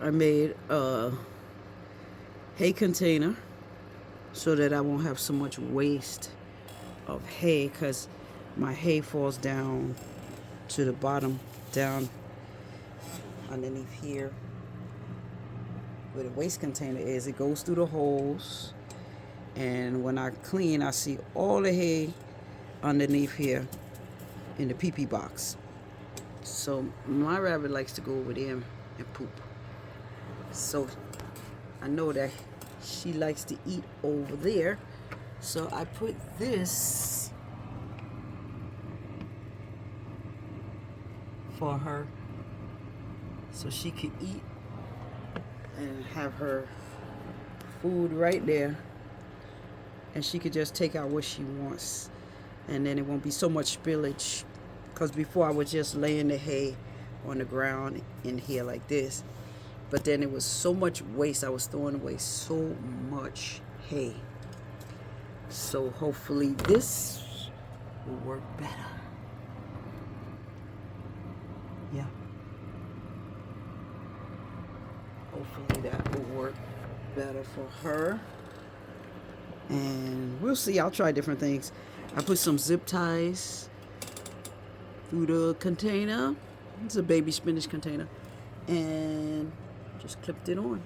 I made a hay container so that I won't have so much waste of hay, because my hay falls down to the bottom, down underneath here where the waste container is. It goes through the holes, and when I clean, I see all the hay underneath here in the pee-pee box. So my rabbit likes to go over there and poop. So I know that she likes to eat over there. So I put this for her so she could eat and have her food right there, and she could just take out what she wants, and then it won't be so much spillage, because before I was just laying the hay on the ground in here like this, but then it was so much waste. I was throwing away so much hay. So hopefully this will work better. Yeah. Hopefully that will work better for her. And we'll see. I'll try different things. I put some zip ties through the container. It's a baby spinach container. And just clipped it on.